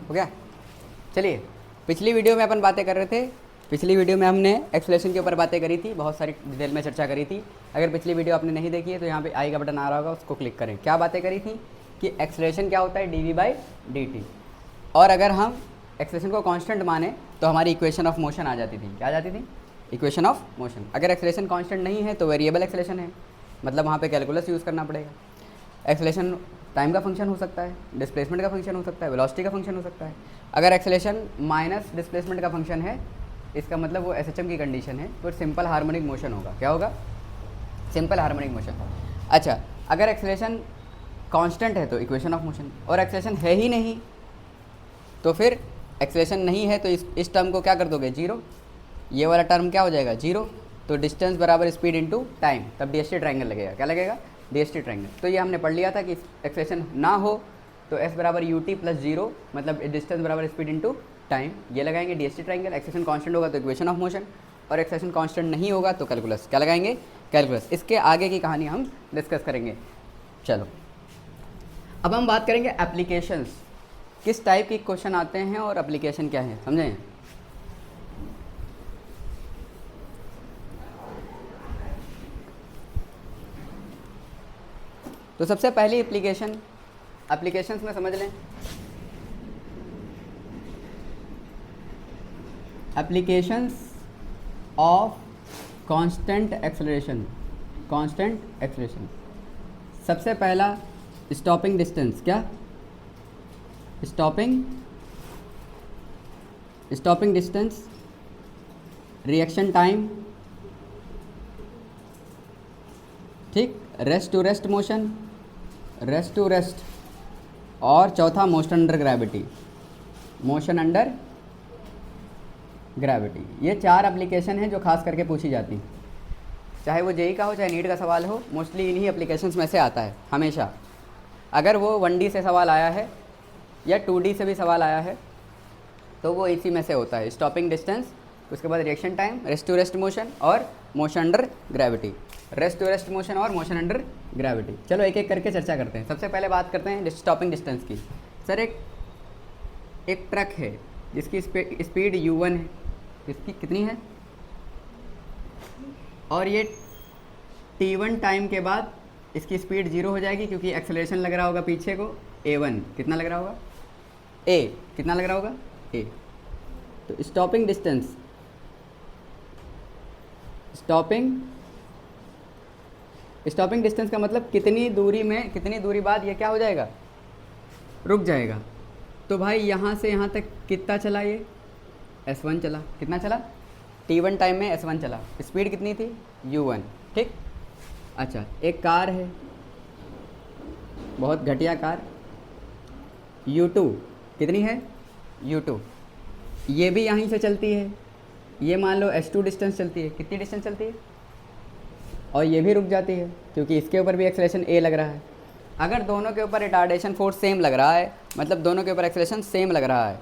हो गया। चलिए, पिछली वीडियो में अपन बातें कर रहे थे, पिछली वीडियो में हमने एक्सेलरेशन के ऊपर बातें करी थी, बहुत सारी डिटेल में चर्चा करी थी। अगर पिछली वीडियो आपने नहीं देखी है तो यहाँ पे आई का बटन आ रहा होगा, उसको क्लिक करें। क्या बातें करी थी कि एक्सेलरेशन क्या होता है, dv/dt, और अगर हम एक्सेलरेशन को कांस्टेंट माने तो हमारी इक्वेशन ऑफ मोशन आ जाती थी। क्या आ जाती थी? Equation of motion. अगर एक्सेलरेशन कांस्टेंट नहीं है तो वेरिएबल एक्सेलरेशन है, मतलब वहाँ पे कैलकुलस यूज़ करना पड़ेगा। एक्सेलरेशन टाइम का फंक्शन हो सकता है, डिस्प्लेसमेंट का फंक्शन हो सकता है, वेलोसिटी का फंक्शन हो सकता है। अगर एक्सेलरेशन माइनस डिस्प्लेसमेंट का फंक्शन है, इसका मतलब वो एसएचएम की कंडीशन है, तो सिंपल हार्मोनिक मोशन होगा। क्या होगा? Simple harmonic motion. अच्छा, अगर एक्सेलरेशन कांस्टेंट है तो इक्वेशन ऑफ मोशन, और एक्सेलरेशन है ही नहीं तो फिर एक्सेलरेशन नहीं है तो इस टर्म को क्या कर दोगे? जीरो। ये वाला टर्म क्या हो जाएगा? जीरो। तो डिस्टेंस बराबर स्पीड इनटू टाइम, तब डीएसटी ट्रायंगल लगेगा। क्या लगेगा? DST triangle. तो ये हमने पढ़ लिया था कि एक्सेलरेशन ना हो तो एस बराबर यू टी प्लस जीरो, मतलब डिस्टेंस बराबर स्पीड इनटू टाइम, ये लगाएंगे डीएसटी ट्रायंगल। एक्सेलरेशन कांस्टेंट होगा तो इक्वेशन ऑफ मोशन, और एक्सेलरेशन कांस्टेंट नहीं होगा तो कैलकुलस। क्या लगाएंगे? कैलकुलस। इसके आगे की कहानी हम डिस्कस करेंगे। चलो, अब हम बात करेंगे एप्लीकेशंस, किस टाइप के क्वेश्चन आते हैं और एप्लीकेशन क्या है, समझें। तो सबसे पहली एप्लीकेशंस में समझ लें। Applications of constant acceleration. Constant acceleration, सबसे पहला स्टॉपिंग डिस्टेंस। क्या? स्टॉपिंग डिस्टेंस, रिएक्शन टाइम, ठीक, rest to rest motion, rest to rest, और चौथा motion under gravity. Motion under gravity, ये चार एप्लीकेशन हैं जो खास करके पूछी जाती हैं, चाहे वो जेई का हो चाहे नीट का सवाल हो, मोस्टली इन्हीं एप्लीकेशंस में से आता है हमेशा। अगर वो 1D से सवाल आया है या 2D से भी सवाल आया है तो वो इसी में से होता है। स्टॉपिंग डिस्टेंस, उसके बाद reaction time, rest to rest motion और motion under gravity. Rest to rest motion और मोशन अंडर ग्रेविटी। चलो एक एक करके चर्चा करते हैं। सबसे पहले बात करते हैं स्टॉपिंग डिस्टेंस की। सर, एक ट्रक है जिसकी स्पीड u1 है, इसकी कितनी है, और ये t1 टाइम के बाद इसकी स्पीड जीरो हो जाएगी क्योंकि एक्सेलरेशन लग रहा होगा पीछे को a1। कितना लग रहा होगा? a कितना लग रहा होगा? a। तो स्टॉपिंग डिस्टेंस, स्टॉपिंग डिस्टेंस का मतलब कितनी दूरी बाद ये क्या हो जाएगा? रुक जाएगा। तो भाई यहाँ से यहाँ तक कितना चला? ये s1 चला। कितना चला? t1 टाइम में s1 चला। स्पीड कितनी थी? u1, ठीक। अच्छा, एक कार है, बहुत घटिया कार, u2 कितनी है? u2, ये भी यहीं से चलती है, ये मान लो s2 डिस्टेंस चलती है। कितनी डिस्टेंस चलती है? और ये भी रुक जाती है क्योंकि इसके ऊपर भी एक्सेलरेशन a लग रहा है। अगर दोनों के ऊपर रिटार्डेशन फोर्स सेम लग रहा है, मतलब दोनों के ऊपर एक्सेलरेशन सेम लग रहा है,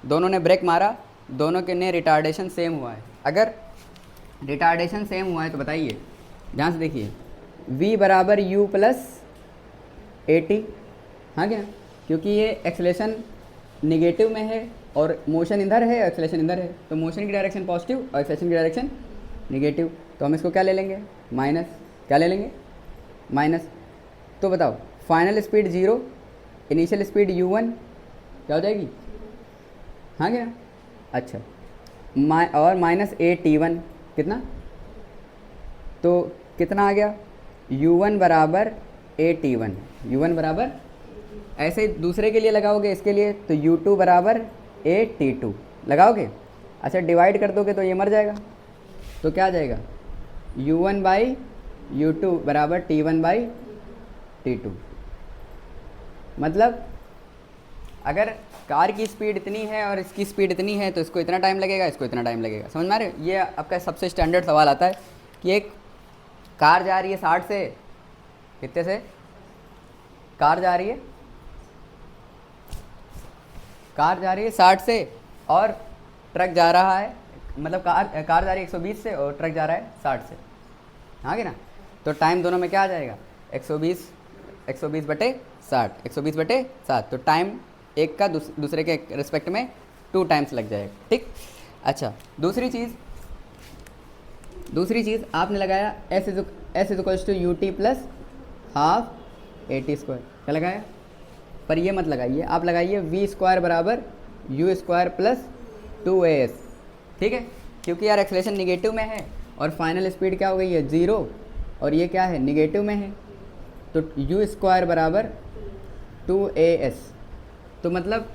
दोनों ने ब्रेक मारा, दोनों के ने रिटार्डेशन सेम हुआ है। अगर रिटार्डेशन सेम हुआ है तो बताइए, ध्यान से देखिए, v बराबर u प्लस at। हाँ क्या? क्योंकि ये एक्सेलरेशन निगेटिव में है और मोशन इधर है, एक्सेलरेशन इधर है, तो मोशन की डायरेक्शन पॉजिटिव और एक्सेलरेशन की डायरेक्शन निगेटिव, तो हम इसको क्या ले लेंगे? माइनस। क्या ले लेंगे? माइनस। तो बताओ, final speed zero, initial speed u1 क्या हो जाएगी? हाँ क्या? अच्छा, और माइनस at1 कितना? तो कितना आ गया? u1 बराबर at1। u1 बराबर, ऐसे ही दूसरे के लिए लगाओगे, इसके लिए तो u2 बराबर at2 लगाओगे। अच्छा, डिवाइड कर दोगे तो ये मर जाएगा, तो क्या आ जाएगा? u1 बाई u2 बराबर t1 बाई t2। मतलब अगर कार की स्पीड इतनी है और इसकी स्पीड इतनी है तो इसको इतना टाइम लगेगा, इसको इतना टाइम लगेगा। समझ में आ रहे हो? ये आपका सबसे स्टैंडर्ड सवाल आता है कि एक कार जा रही है 60 से, कितने से कार जा रही है? कार जा रही है 60 से और ट्रक जा रहा है, मतलब कार जा रही है 120 से और ट्रक जा रहा है 60 से। हाँ कि ना? तो टाइम दोनों में क्या आ जाएगा? 120 बटे 60, 120 बटे 7। तो टाइम एक का दूसरे के रिस्पेक्ट में 2 टाइम्स लग जाएगा, ठीक। अच्छा, दूसरी चीज़ आपने लगाया s is equals to u t plus half a t square, क्या लगाया, पर ये मत लगाइए, आप लगाइए वी स्क्वायर बराबर यू स्क्वायर प्लस 2as, ठीक है, क्योंकि यार एक्सेलरेशन निगेटिव में है और फाइनल स्पीड क्या हो गई है 0 और ये क्या है निगेटिव में है, तो यू स्क्वायर बराबर 2as, तो मतलब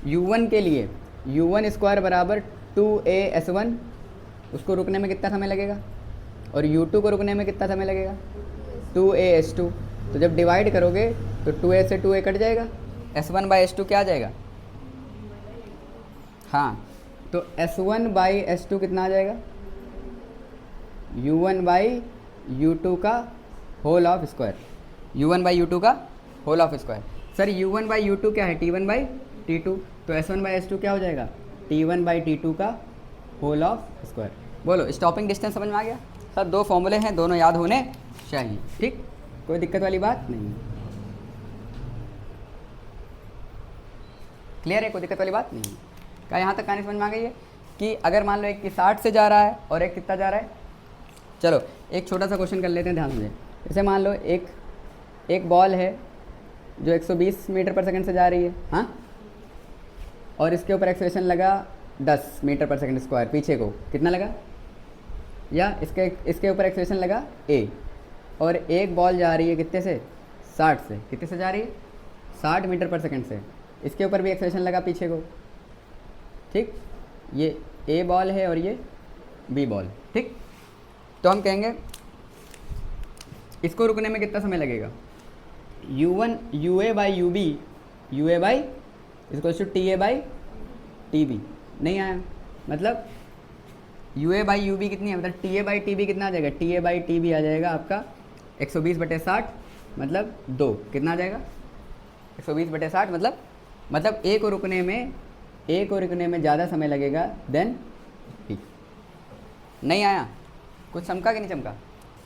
u1 के लिए u1 स्क्वायर बराबर 2as1, उसको रुकने में कितना समय लगेगा, और u2 को रुकने में कितना समय लगेगा 2as2, तो जब डिवाइड करोगे तो 2a से 2a कट जाएगा, s1/s2 क्या आ जाएगा, हाँ, तो s1/s2 कितना आ जाएगा, u1/u2 का होल ऑफ स्क्वायर, u1/u2 का whole of square. Sir u1/u2 क्या है, t1/t2, तो s1/s2 क्या हो जाएगा, t1/t2 का होल ऑफ स्क्वायर। बोलो स्टॉपिंग डिस्टेंस समझ में आ गया। सर 2 फॉर्मूले हैं, दोनों याद होने चाहिए, ठीक, कोई दिक्कत वाली बात नहीं, क्लियर है, कोई दिक्कत वाली बात नहीं। क्या यहाँ तक कहानी समझ में आ गई है कि अगर मान लो एक की 60 से जा रहा है और एक कितना जा रहा है, चलो एक छोटा सा क्वेश्चन कर लेते हैं ध्यान से। जैसे मान लो एक बॉल है जो 120 मीटर पर सेकंड से जा रही है, हाँ, और इसके ऊपर एक्सेलरेशन लगा 10 मीटर पर सेकंड स्क्वायर, पीछे को कितना लगा, या इसके ऊपर एक्सेलरेशन लगा a, और एक बॉल जा रही है कितने से 60 से, कितने से जा रही है 60 मीटर पर सेकंड से, इसके ऊपर भी एक्सेलरेशन लगा पीछे को, ठीक, ये a बॉल है और ये b बॉल, ठीक, तो हम कहेंगे इसको रुकने में कितना समय लगेगा, ua/ub इक्वल्स टू ta/tb, नहीं आया, मतलब ua/ub कितनी है, मतलब ta/tb कितना आ जाएगा, ta/tb आ जाएगा आपका 120/60, मतलब 2, कितना आ जाएगा 120/60, मतलब a को रुकने में ज़्यादा समय लगेगा देन b, नहीं आया, कुछ चमका कि नहीं चमका।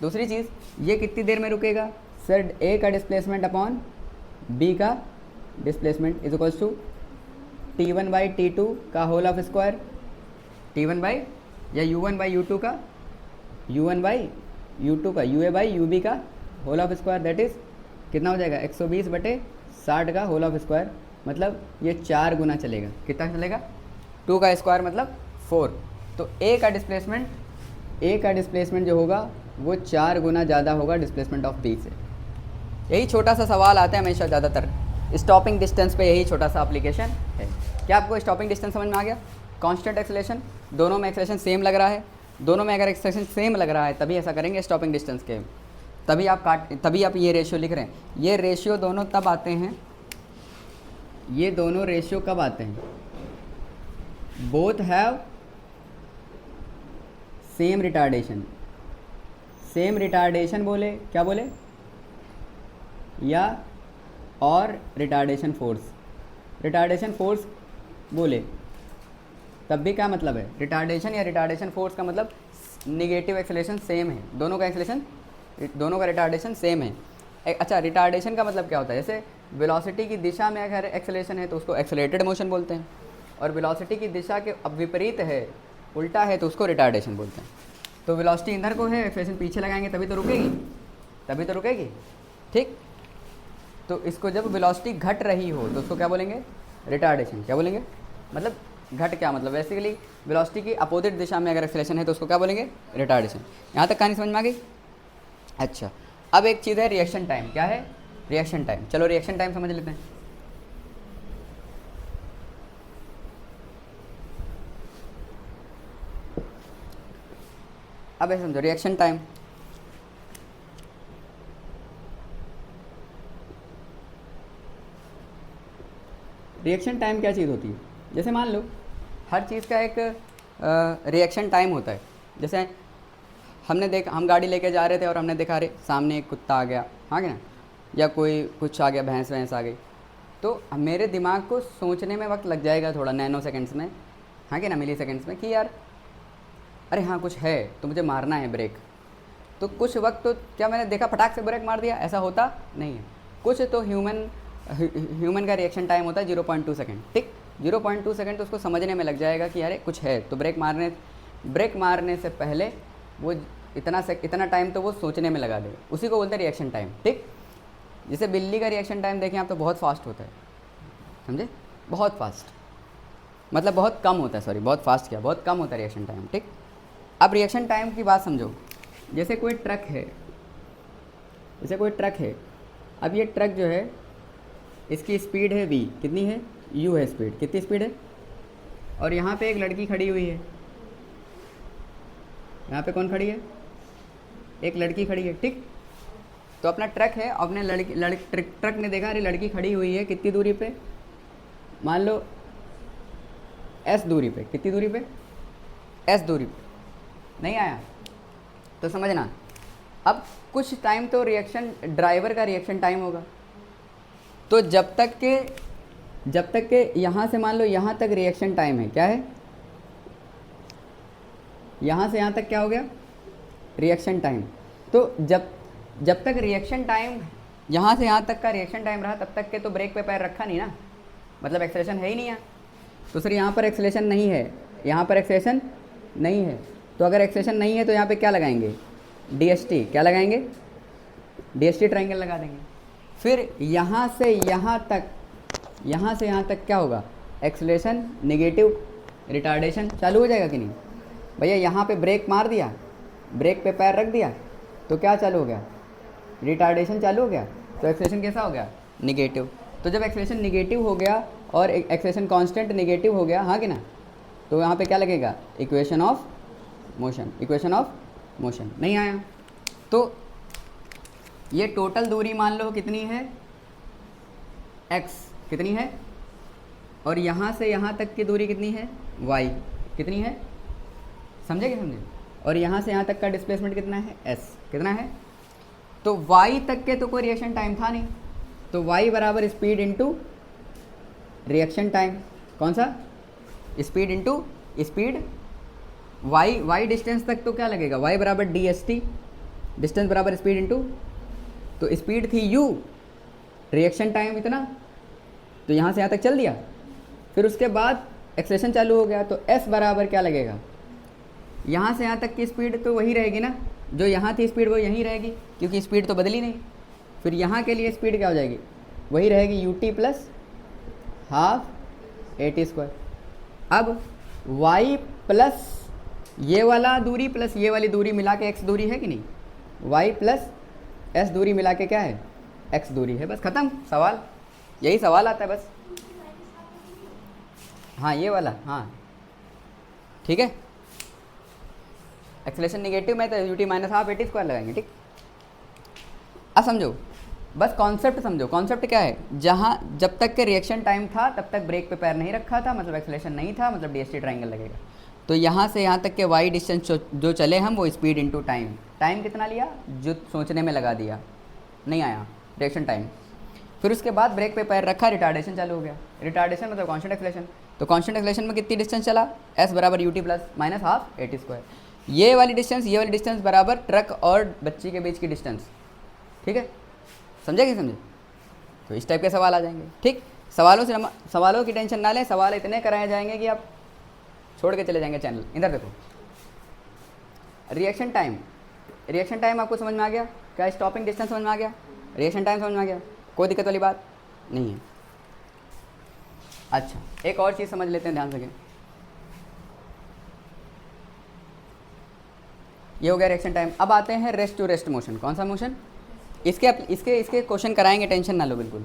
दूसरी चीज़, ये कितनी देर में रुकेगा, सर a का डिस्प्लेसमेंट अपॉन b का displacement is equals to t1/t2 का होल ऑफ स्क्वायर, t1/ या u1/u2 का ua/ub का whole of square, that is कितना हो जाएगा 120/60 का होल ऑफ स्क्वायर, मतलब ये 4 गुना चलेगा, कितना चलेगा 2 का स्क्वायर मतलब 4, तो a का डिस्प्लेसमेंट जो होगा वो 4 गुना ज़्यादा होगा डिस्प्लेसमेंट ऑफ b से। यही छोटा सा सवाल आता है हमेशा ज़्यादातर स्टॉपिंग डिस्टेंस पे, यही छोटा सा एप्लीकेशन है। क्या आपको स्टॉपिंग डिस्टेंस समझ में आ गया, कांस्टेंट एक्सेलरेशन, दोनों में एक्सेलरेशन सेम लग रहा है, दोनों में अगर एक्सेलरेशन सेम लग रहा है तभी ऐसा करेंगे स्टॉपिंग डिस्टेंस के, तभी आप ये रेशियो लिख रहे हैं, ये रेशियो दोनों तब आते हैं, ये दोनों रेशियो कब आते हैं, बोथ हैव सेम रिटार्डेशन बोले, क्या बोले, या और रिटार्डेशन फोर्स बोले, तब भी क्या मतलब है, रिटार्डेशन या रिटार्डेशन फोर्स का मतलब निगेटिव एक्सेलरेशन सेम है, दोनों का रिटार्डेशन सेम है। अच्छा, रिटार्डेशन का मतलब क्या होता है, जैसे वेलोसिटी की दिशा में अगर एक्सेलरेशन है तो उसको एक्सेलरेटेड मोशन बोलते हैं, और वेलोसिटी की दिशा के अब विपरीत है, उल्टा है, तो उसको रिटार्डेशन बोलते हैं। तो वेलोसिटी इधर को है, एक्सेलरेशन पीछे लगाएंगे तभी तो रुकेगी, ठीक, तो इसको जब वेलोसिटी घट रही हो तो उसको क्या बोलेंगे, रिटार्डेशन, क्या बोलेंगे, मतलब घट क्या मतलब, बेसिकली वेलोसिटी की अपोजिट दिशा में अगर एक्सेलरेशन है तो उसको क्या बोलेंगे, रिटार्डेशन। यहाँ तक कहानी समझ में आ गई। अच्छा, अब एक चीज़ है रिएक्शन टाइम, क्या है रिएक्शन टाइम, चलो रिएक्शन टाइम समझ लेते हैं। अब ऐसे समझो रिएक्शन टाइम, रिएक्शन टाइम क्या चीज़ होती है, जैसे मान लो हर चीज़ का एक रिएक्शन टाइम होता है। जैसे हम गाड़ी लेके जा रहे थे और हमने देखा, अरे सामने एक कुत्ता आ गया, हाँ क्या ना, या कोई कुछ आ गया, भैंस आ गई, तो मेरे दिमाग को सोचने में वक्त लग जाएगा थोड़ा, नैनो सेकेंड्स में, हाँ क्या ना, मिली सेकेंड्स में, कि यार अरे हाँ कुछ है तो मुझे मारना है ब्रेक। तो कुछ वक्त तो क्या मैंने देखा फटाक से ब्रेक मार दिया, ऐसा होता नहीं है, कुछ तो ह्यूमन ह्यूमन का रिएक्शन टाइम होता है 0.2 सेकेंड, ठीक। 0.2 सेकेंड तो उसको समझने में लग जाएगा कि अरे कुछ है, तो ब्रेक मारने से पहले वो इतना टाइम तो वो सोचने में लगा देगा, उसी को बोलते हैं रिएक्शन टाइम, ठीक। जैसे बिल्ली का रिएक्शन टाइम देखें आप तो बहुत फास्ट होता है, समझे, बहुत फास्ट, मतलब बहुत कम होता है, सॉरी बहुत फास्ट क्या, बहुत कम होता है रिएक्शन टाइम, ठीक। अब रिएक्शन टाइम की बात समझो। जैसे कोई ट्रक है, अब ये ट्रक जो है इसकी स्पीड है v, कितनी है, u है स्पीड, कितनी स्पीड है, और यहाँ पे एक लड़की खड़ी हुई है, यहाँ पे कौन खड़ी है, एक लड़की खड़ी है, ठीक। तो अपना ट्रक है, अपने ट्रक ने देखा अरे लड़की खड़ी हुई है, कितनी दूरी पे, मान लो s दूरी पे, कितनी दूरी पे, s दूरी पे, नहीं आया तो समझना। अब कुछ टाइम तो ड्राइवर का रिएक्शन टाइम होगा, तो जब तक के यहाँ से मान लो यहाँ तक रिएक्शन टाइम है, क्या है, यहाँ से यहाँ तक क्या हो गया, रिएक्शन टाइम। तो जब तक रिएक्शन टाइम, यहाँ से यहाँ तक का रिएक्शन टाइम रहा, तब तक के तो ब्रेक पे पैर रखा नहीं ना, मतलब एक्सेलेरेशन है ही नहीं है। तो सर यहाँ पर एक्सेलेरेशन नहीं है, यहाँ पर एक्सेलेरेशन नहीं है, तो अगर एक्सेलेरेशन नहीं है तो यहाँ पे क्या लगाएंगे, DST, क्या लगाएंगे, DST ट्रायंगल लगा देंगे। फिर यहाँ से यहाँ तक क्या होगा, एक्सेलेरेशन नेगेटिव, रिटार्डेशन चालू हो जाएगा कि नहीं भैया। यहाँ पे ब्रेक मार दिया, ब्रेक पे पैर रख दिया, तो क्या चालू हो गया, रिटार्डेशन चालू हो गया, तो एक्सेलेरेशन कैसा हो गया, निगेटिव। तो जब एक्सेलेरेशन निगेटिव हो गया और एक्सेलेरेशन कांस्टेंट निगेटिव हो गया, हाँ कि ना, तो यहाँ पे क्या लगेगा, इक्वेशन ऑफ मोशन नहीं आया। तो ये टोटल दूरी मान लो कितनी है, x कितनी है, और यहाँ से यहाँ तक की दूरी कितनी है, y कितनी है, समझे क्या, समझे, और यहाँ से यहाँ तक का डिस्प्लेसमेंट कितना है, s कितना है। तो y तक के तो कोई रिएक्शन टाइम था नहीं, तो y बराबर स्पीड इंटू रिएक्शन टाइम, कौन सा, speed into speed, y distance तक तो क्या लगेगा, y बराबर DST, डिस्टेंस बराबर स्पीड इंटू, तो स्पीड थी u, रिएक्शन टाइम इतना, तो यहाँ से यहाँ तक चल दिया, फिर उसके बाद एक्सेलेरेशन चालू हो गया, तो s बराबर क्या लगेगा, यहाँ से यहाँ तक की स्पीड तो वही रहेगी ना, जो यहाँ थी स्पीड वो यहीं रहेगी, क्योंकि स्पीड तो बदली नहीं। फिर यहाँ के लिए स्पीड क्या हो जाएगी, वही रहेगी ut प्लस हाफ at²। अब y प्लस ये वाला दूरी प्लस ये वाली दूरी मिला के x दूरी है कि नहीं, y प्लस s दूरी मिला के क्या है, x दूरी है, बस खत्म सवाल, यही सवाल आता है बस। हाँ ये वाला, हाँ ठीक है, एक्सेलेरेशन निगेटिव में तो ut माइनस हाफ at² लगाएंगे, ठीक। अब समझो, बस कॉन्सेप्ट समझो, कॉन्सेप्ट क्या है, जहाँ जब तक के रिएक्शन टाइम था तब तक ब्रेक पे पैर नहीं रखा था, मतलब एक्सेलेरेशन नहीं था, मतलब DST ट्रायंगल लगेगा। तो यहाँ से यहाँ तक के y डिस्टेंस जो चले हम, वो स्पीड इंटू टाइम कितना लिया, जो सोचने में लगा दिया, नहीं आया रिएक्शन टाइम। फिर उसके बाद ब्रेक पे पैर रखा, रिटार्डेशन चालू हो गया, रिटार्डेशन मतलब कांस्टेंट एक्सेलेरेशन, तो कांस्टेंट एक्सेलेरेशन में कितनी डिस्टेंस चला, s बराबर ut plus minus half at²। ये वाली डिस्टेंस बराबर ट्रक और बच्ची के बीच की डिस्टेंस, ठीक है, समझे कि समझे। तो इस टाइप के सवाल आ जाएंगे, ठीक। सवालों की टेंशन ना लें, सवाल इतने कराए जाएंगे कि आप छोड़ के चले जाएंगे चैनल। इधर देखो, रिएक्शन टाइम आपको समझ में आ गया, क्या स्टॉपिंग डिस्टेंस समझ में आ गया, रिएक्शन टाइम समझ में आ गया, कोई दिक्कत वाली बात नहीं है। अच्छा, एक और चीज़ समझ लेते हैं ध्यान से, ये हो गया रिएक्शन टाइम। अब आते हैं रेस्ट टू रेस्ट मोशन। कौन सा मोशन, इसके क्वेश्चन कराएंगे, टेंशन ना लो बिल्कुल।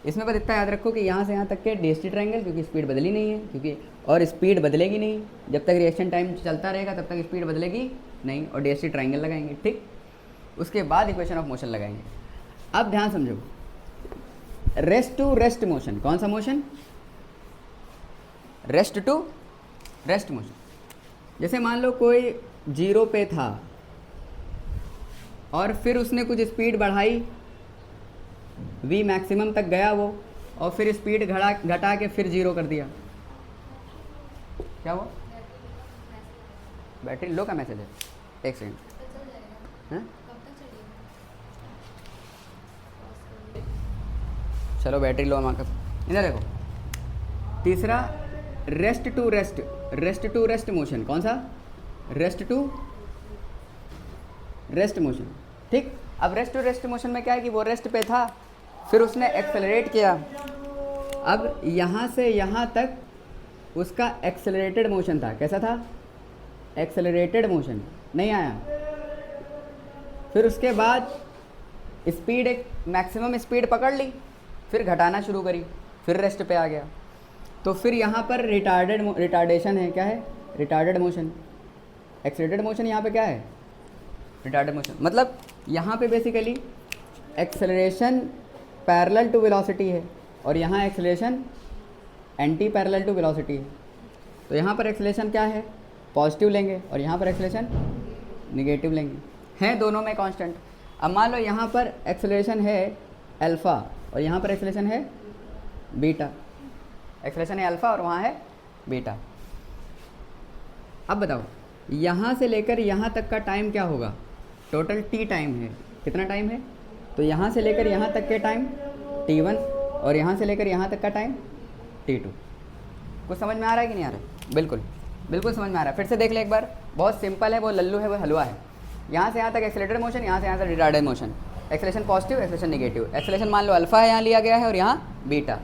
इसमें बस इतना याद रखो कि यहाँ से यहाँ तक के DST ट्रायंगल, क्योंकि स्पीड बदली नहीं है, क्योंकि और स्पीड बदलेगी नहीं, जब तक रिएक्शन टाइम चलता रहेगा तब तक स्पीड बदलेगी नहीं, और DST ट्रायंगल लगाएंगे, ठीक। उसके बाद इक्वेशन ऑफ मोशन लगाएंगे। अब ध्यान समझो, रेस्ट टू रेस्ट मोशन, कौन सा motion, rest to rest motion. जैसे मान लो कोई 0 पे था और फिर उसने कुछ स्पीड बढ़ाई, v मैक्सिमम तक गया वो, और फिर स्पीड घटा के फिर 0 कर दिया, क्या हुआ, बैटरी लो का मैसेज है, एक सेकंड, चलो बैटरी लो हमारे इधर देखो। तीसरा रेस्ट टू रेस्ट मोशन। कौन सा? Rest to rest motion. ठीक, अब रेस्ट टू रेस्ट मोशन में क्या है कि वो रेस्ट पे था, फिर उसने एक्सेलरेट किया। अब यहाँ से यहाँ तक उसका एक्सेलरेटेड मोशन था। कैसा था? Accelerated motion. नहीं आया। फिर उसके बाद स्पीड, एक मैक्सिमम स्पीड पकड़ ली, फिर घटाना शुरू करी, फिर रेस्ट पे आ गया। तो फिर यहाँ पर रिटार्डेशन है। क्या है? Retarded motion. एक्सेलरेटेड मोशन यहाँ पे क्या है? Retarded motion. मतलब यहाँ पे basically acceleration parallel to velocity है और यहाँ acceleration anti parallel to velocity है। तो यहाँ पर एक्सेलरेशन क्या है? पॉजिटिव लेंगे और यहाँ पर एक्सेलरेशन निगेटिव लेंगे। हैं दोनों में कांस्टेंट। अब मान लो यहाँ पर एक्सेलरेशन है अल्फ़ा और यहाँ पर एक्सेलरेशन है बीटा। एक्सेलरेशन है अल्फ़ा और वहाँ है बीटा। अब बताओ यहाँ से लेकर यहाँ तक का टाइम क्या होगा? टोटल टी टाइम है। कितना टाइम है? तो यहाँ से लेकर यहाँ तक के टाइम t1 और यहाँ से लेकर यहाँ तक का टाइम t2। कुछ समझ में आ रहा है कि नहीं आ रहा है? बिल्कुल बिल्कुल समझ में आ रहा है। फिर से देख ले एक बार, बहुत सिंपल है, वो लल्लू है, वो हलवा है। यहाँ से यहाँ तक एक्सेलरेटेड मोशन, यहाँ से यहाँ तक retarded motion. Acceleration positive, acceleration negative. Acceleration मान लो अल्फ़ा है, यहाँ लिया गया है और यहाँ बीटा।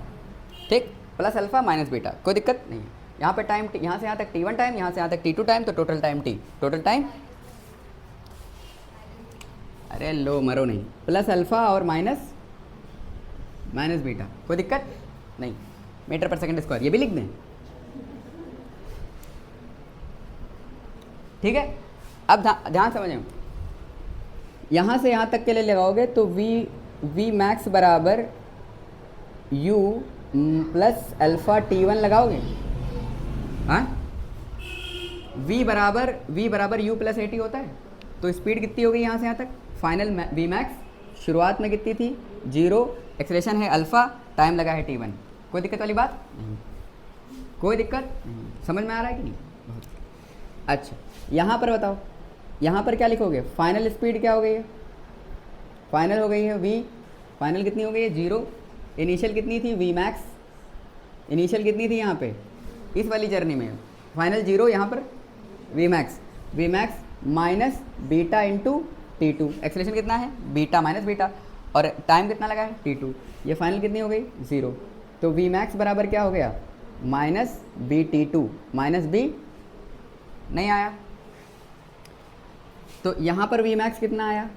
ठीक, प्लस अल्फ़ा माइनस बीटा, कोई दिक्कत नहीं है। यहाँ पे टाइम यहाँ से यहाँ तक t1 टाइम, यहाँ से यहाँ तक t2 टाइम, तो total time t। Total time, अरे लो मरो नहीं, प्लस अल्फ़ा और माइनस बीटा, कोई दिक्कत नहीं। मीटर पर सेकंड स्क्वायर, ये भी लिख दें। ठीक है, अब ध्यान समझें। यहाँ से यहाँ तक के लिए लगाओगे तो वी मैक्स बराबर u प्लस अल्फ़ा t1 लगाओगे। हाँ, v बराबर u प्लस at होता है। तो स्पीड कितनी हो गई यहाँ से यहाँ तक? फाइनल v मैक्स शुरुआत में कितनी थी? 0। एक्सेलरेशन है अल्फ़ा, टाइम लगा है t1। कोई दिक्कत वाली बात नहीं, कोई दिक्कत नहीं। समझ में आ रहा है कि नहीं? बहुत अच्छा। यहाँ पर बताओ, यहाँ पर क्या लिखोगे? फाइनल स्पीड क्या हो गई है? फाइनल हो गई है v। फाइनल कितनी हो गई है? 0। इनिशियल कितनी थी? v max. इनिशियल कितनी थी यहाँ पे इस वाली जर्नी में? फाइनल 0, यहाँ पर v max minus beta into t2। Acceleration कितना है? बीटा माइनस बीटा, और टाइम कितना लगा है? t2। ये फाइनल कितनी हो गई? 0। तो v मैक्स बराबर क्या हो गया? Minus b t2 minus b। नहीं आया। तो यहाँ पर v मैक्स कितना आया?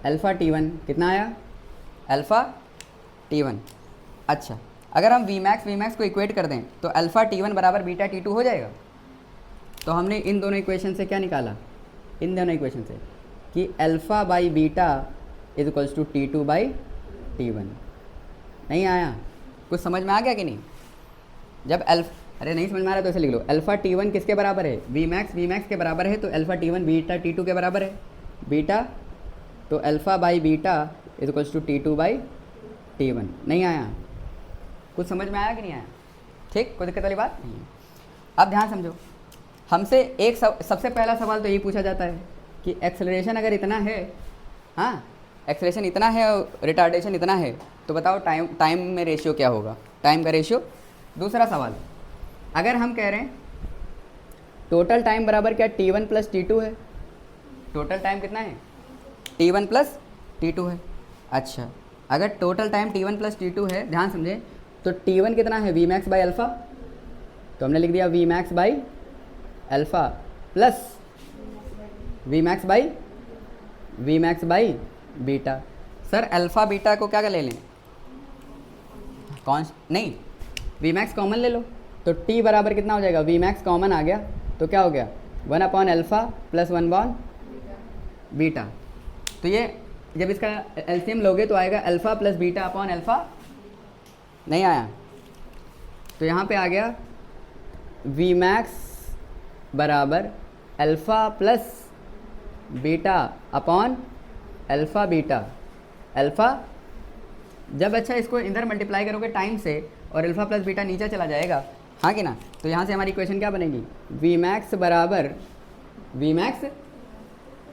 Alpha t1। कितना आया? Alpha t1। अच्छा, अगर हम v मैक्स को इक्वेट कर दें तो अल्फ़ा t1 बराबर बीटा t2 हो जाएगा। तो हमने इन दोनों इक्वेशन से क्या निकाला? इन दोनों इक्वेशन से कि alpha by beta is equals to t2 by t1। नहीं आया? कुछ समझ में आ गया कि नहीं? जब अरे नहीं समझ में आ रहा तो ऐसे लिख लो, अल्फ़ा t1 किसके बराबर है? v मैक्स के बराबर है, तो अल्फ़ा t1 बीटा t2 के बराबर है। बीटा तो alpha by beta is equals to t2 by t1। नहीं आया? कुछ समझ में आया कि नहीं आया? ठीक, कोई दिक्कत वाली बात नहीं है। अब ध्यान समझो, हमसे एक सबसे पहला सवाल तो यही पूछा जाता है कि एक्सेलरेशन अगर इतना है, हाँ एक्सेलरेशन इतना है और रिटार्डेशन इतना है, तो बताओ टाइम में रेशियो क्या होगा? टाइम का रेशियो। दूसरा सवाल, अगर हम कह रहे हैं टोटल टाइम बराबर क्या? t1 प्लस t2 है। टोटल टाइम कितना है? t1 प्लस t2 है। अच्छा, अगर total time t1 plus t2 है, ध्यान समझें, तो t1 कितना है? v max by alpha. तो हमने लिख दिया v max by alpha plus v max by beta. Sir alpha beta को क्या ले लें? नहीं, v मैक्स कॉमन ले लो, तो t बराबर कितना हो जाएगा? v मैक्स कॉमन आ गया तो क्या हो गया? 1 upon alpha plus 1 upon beta. तो ये जब इसका एलसीएम लोगे तो आएगा alpha plus beta upon alpha. नहीं आया? तो यहाँ पे आ गया v मैक्स बराबर alpha plus beta upon alpha beta. Alpha जब अच्छा इसको इधर मल्टीप्लाई करोगे टाइम से और अल्फ़ा प्लस बीटा नीचे चला जाएगा, हाँ कि ना? तो यहाँ से हमारी इक्वेशन क्या बनेगी? v मैक्स बराबर v max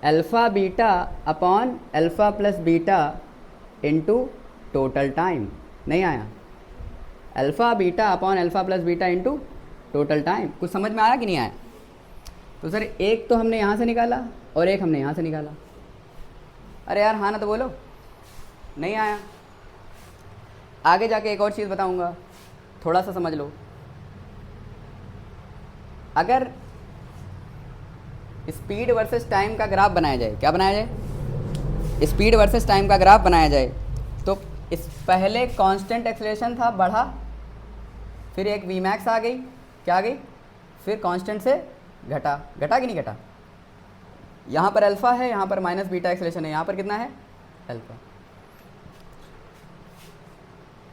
alpha beta upon alpha plus beta into total time. नहीं आया? Alpha beta upon alpha plus beta into total time. कुछ समझ में आया कि नहीं आया? तो सर एक तो हमने यहाँ से निकाला और एक हमने यहाँ से निकाला। अरे यार हाँ ना तो बोलो। नहीं आया? आगे जाके एक और चीज़ बताऊँगा, थोड़ा सा समझ लो। अगर स्पीड वर्सेस टाइम का ग्राफ बनाया जाए, क्या बनाया जाए? स्पीड वर्सेस टाइम का ग्राफ बनाया जाए, तो इस पहले कांस्टेंट एक्सेलरेशन था, बढ़ा, फिर एक वी मैक्स आ गई, क्या आ गई? फिर कांस्टेंट से घटा, घटा कि नहीं घटा? यहाँ पर अल्फ़ा है, यहाँ पर माइनस बीटा एक्सेलरेशन है, यहाँ पर कितना है? अल्फ़ा।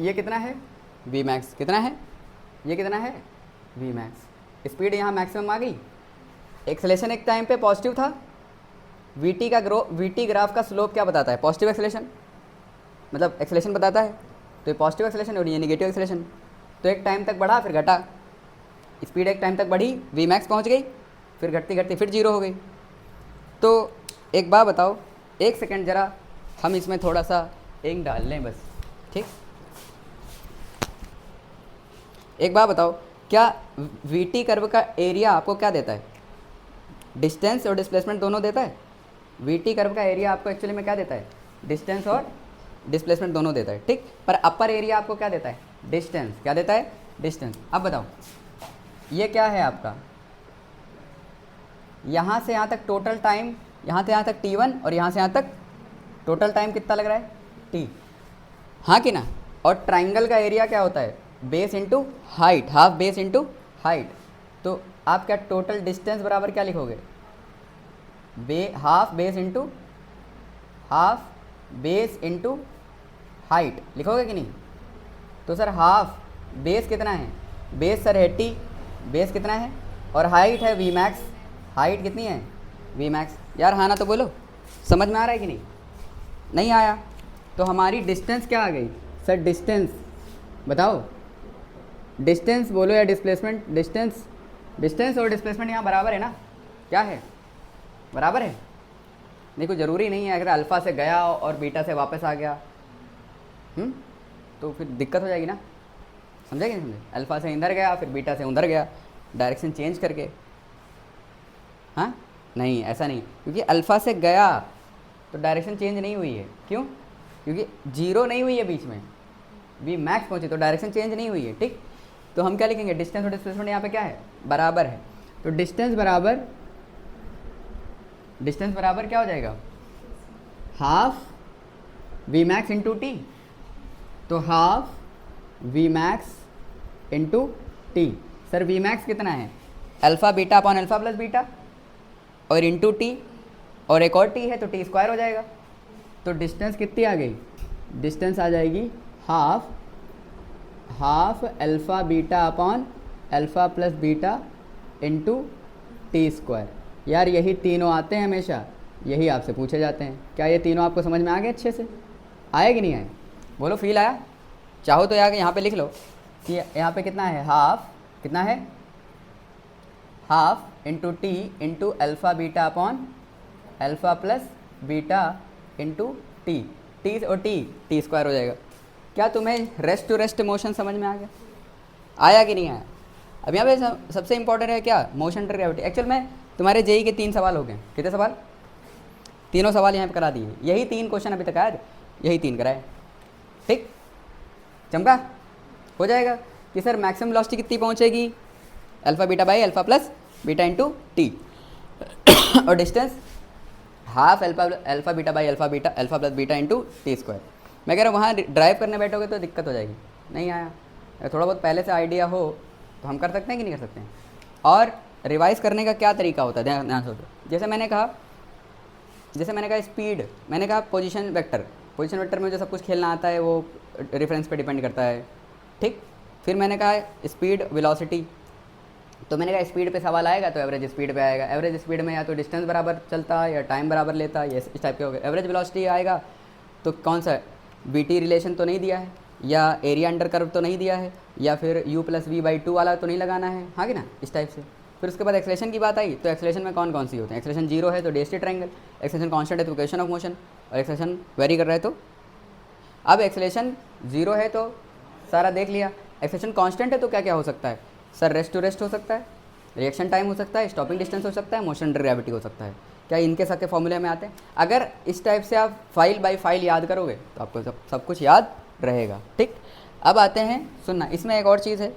ये कितना है? V max. कितना है? ये कितना है? V max. स्पीड यहाँ मैक्सिमम आ गई। एक्सेलरेशन एक टाइम पे पॉजिटिव था। वीटी ग्राफ का स्लोप क्या बताता है? पॉजिटिव एक्सेलरेशन, मतलब एक्सेलरेशन बताता है। तो ये पॉजिटिव एक्सेलरेशन और ये नेगेटिव एक्सेलरेशन। तो एक टाइम तक बढ़ा फिर घटा, स्पीड एक टाइम तक बढ़ी, वी मैक्स पहुँच गई, फिर घटती घटती फिर जीरो हो गई। तो एक बात बताओ, एक सेकेंड ज़रा हम इसमें थोड़ा सा इंक डाल लें बस, ठीक? एक बात बताओ, क्या वीटी कर्व का एरिया आपको क्या देता है? डिस्टेंस और डिस्प्लेसमेंट दोनों देता है। वीटी कर्व का एरिया आपको एक्चुअली में क्या देता है? डिस्टेंस और डिस्प्लेसमेंट दोनों देता है, ठीक? पर अपर एरिया आपको क्या देता है? डिस्टेंस। क्या देता है? डिस्टेंस। अब बताओ, ये क्या है आपका? यहाँ से यहाँ तक टोटल टाइम, यहाँ से यहाँ तक t1 और यहाँ से यहाँ तक टोटल टाइम कितना लग रहा है? t, हाँ कि ना? और ट्राइंगल का एरिया क्या होता है? Base into height, half base into height. तो आप क्या टोटल डिस्टेंस बराबर क्या लिखोगे? हाफ बेस इंटू हाइट लिखोगे कि नहीं? तो सर हाफ बेस कितना है? बेस सर है t, बेस कितना है? और हाइट है वी मैक्स। हाइट कितनी है? V max. यार हाँ ना तो बोलो, समझ में आ रहा है कि नहीं? नहीं आया? तो हमारी डिस्टेंस क्या आ गई? सर डिस्टेंस बताओ, डिस्टेंस बोलो या डिस्प्लेसमेंट? डिस्टेंस। डिस्टेंस और डिस्प्लेसमेंट यहाँ बराबर है ना? क्या है? बराबर है। देखो ज़रूरी नहीं है अगर अल्फ़ा से गया और बीटा से वापस आ गया, तो फिर दिक्कत हो जाएगी ना। समझे कि नहीं समझे? अल्फ़ा से इधर गया फिर बीटा से उधर गया, डायरेक्शन चेंज करके। हाँ नहीं, ऐसा नहीं, क्योंकि अल्फ़ा से गया तो डायरेक्शन चेंज नहीं हुई है। क्यों? क्योंकि जीरो नहीं हुई है बीच में, वी मैक्स पहुँची तो डायरेक्शन चेंज नहीं हुई है, ठीक? तो हम क्या लिखेंगे? डिस्टेंस और डिस्प्लेसमेंट यहाँ पे क्या है? बराबर है। तो डिस्टेंस बराबर क्या हो जाएगा? Half v max into t. तो half v max into t. Sir v max कितना है? Alpha beta upon alpha plus beta और इंटू टी, और एक और टी है तो टी स्क्वायर हो जाएगा। तो डिस्टेंस कितनी आ गई? डिस्टेंस आ जाएगी half alpha beta upon alpha plus beta into t square. यार यही तीनों आते हैं हमेशा, यही आपसे पूछे जाते हैं। क्या ये तीनों आपको समझ में आ गए अच्छे से? आए कि नहीं आए? बोलो फील आया? चाहो तो यहाँ पे लिख लो कि यहाँ पे कितना है? हाफ कितना है? Half into T into alpha beta upon alpha plus beta into T. T और टी स्क्वायर हो जाएगा। क्या तुम्हें रेस्ट टू रेस्ट मोशन समझ में आ गया? आया कि नहीं आया? अब यहाँ पे सबसे इंपॉर्टेंट है क्या? Motion to gravity. एक्चुअल में तुम्हारे जेई के 3 सवाल हो गए। कितने सवाल? तीनों सवाल यहाँ पे करा दिए। यही 3 क्वेश्चन अभी तक आए थे, यही 3 कराए, ठीक? चमका हो जाएगा कि सर मैक्सिमम वेलोसिटी कितनी पहुँचेगी? Alpha beta by alpha plus beta into t, और distance half alpha beta by alpha plus beta into t square. मैं कह रहा हूँ वहाँ ड्राइव करने बैठोगे तो दिक्कत हो जाएगी। नहीं आया? अगर थोड़ा बहुत पहले से आइडिया हो तो हम कर सकते हैं कि नहीं कर सकते हैं? और रिवाइज़ करने का क्या तरीका होता है, ध्यान सोचो। जैसे मैंने कहा स्पीड, मैंने कहा पोजीशन वेक्टर में जो सब कुछ खेलना आता है वो रेफरेंस पे डिपेंड करता है, ठीक? फिर मैंने कहा स्पीड वेलोसिटी, तो मैंने कहा स्पीड पे सवाल आएगा तो एवरेज स्पीड पे आएगा। एवरेज स्पीड में या तो डिस्टेंस बराबर चलता है या टाइम बराबर लेता है, इस टाइप के हो गए। एवरेज वेलोसिटी आएगा तो कौन सा बीटी रिलेशन तो नहीं दिया है, या एरिया अंडर कर्व तो नहीं दिया है, या फिर u प्लस वी बाई 2 वाला तो नहीं लगाना है, हाँ कि ना? इस टाइप से। फिर उसके बाद एक्सेलरेशन की बात आई तो एक्सेलरेशन में कौन कौन सी होते हैं? एक्सेलरेशन जीरो है तो डेस्टी ट्रायंगल, एक्सेलरेशन कांस्टेंट है तो इक्वेशन ऑफ मोशन, और एक्सेलरेशन वेरी कर रहा है तो अब एक्सेलेरेशन 0 है तो सारा देख लिया, एक्सेलेरेशन कांस्टेंट है तो क्या क्या हो सकता है सर, रेस्ट टू रेस्ट हो सकता है, रिएक्शन टाइम हो सकता है, स्टॉपिंग डिस्टेंस हो सकता है, मोशन अंडर ग्रेविटी हो सकता है। क्या इनके सबके फॉर्मूले में आते हैं? अगर इस टाइप से आप फाइल बाय फाइल याद करोगे तो आपको सब कुछ याद रहेगा। ठीक, अब आते हैं, सुनना, इसमें एक और चीज़ है,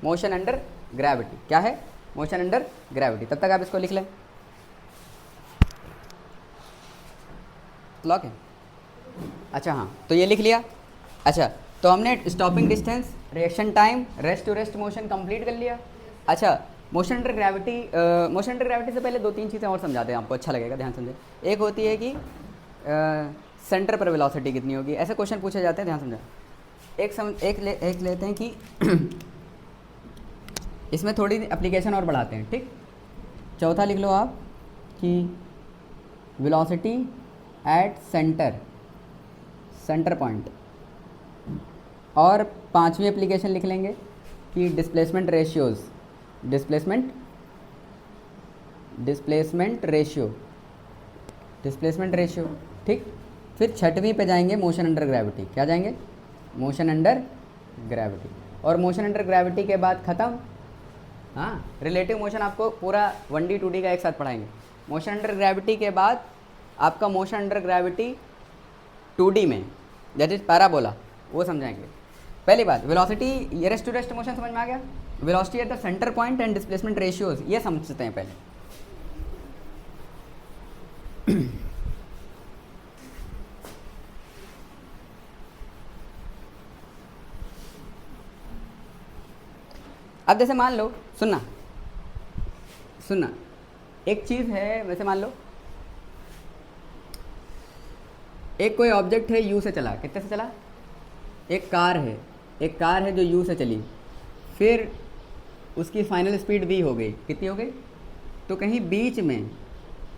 मोशन अंडर ग्रेविटी। क्या है? Motion under gravity. तब तक आप इसको लिख लें, लॉक है। अच्छा हाँ, तो ये लिख लिया। अच्छा, तो हमने stopping distance, reaction time, rest to rest motion complete कर लिया। अच्छा, मोशन अंडर ग्रेविटी से पहले 2-3 चीज़ें और समझाते हैं, आपको अच्छा लगेगा, ध्यान समझें। एक होती है कि सेंटर पर वेलोसिटी कितनी होगी, ऐसे क्वेश्चन पूछे जाते हैं, ध्यान समझें। एक लेते हैं कि इसमें थोड़ी एप्लीकेशन और बढ़ाते हैं। ठीक, चौथा लिख लो आप कि वेलोसिटी एट सेंटर पॉइंट, और 5वीं एप्लीकेशन लिख लेंगे कि डिस्प्लेसमेंट रेशियो। ठीक, फिर 6वीं पे जाएंगे मोशन अंडर ग्रेविटी। क्या जाएंगे? Motion under gravity. और मोशन अंडर ग्रेविटी के बाद ख़त्म। हाँ, रिलेटिव मोशन आपको पूरा 1D 2D का एक साथ पढ़ाएंगे। मोशन अंडर ग्रेविटी के बाद आपका मोशन अंडर ग्रेविटी 2D में, दैट इज पैराबोला, वो समझाएंगे। पहली बात, वेलोसिटी, ये रेस्ट टू रेस्ट मोशन समझ में आ गया। Velocity at the centre point and displacement ratios, ये समझते हैं पहले। अब जैसे मान लो, सुनना, एक चीज़ है, वैसे मान लो एक कोई ऑब्जेक्ट है, यू से चला, कितने से चला? एक कार है जो यू से चली, फिर उसकी फाइनल स्पीड वी हो गई, कितनी हो गई? तो कहीं बीच में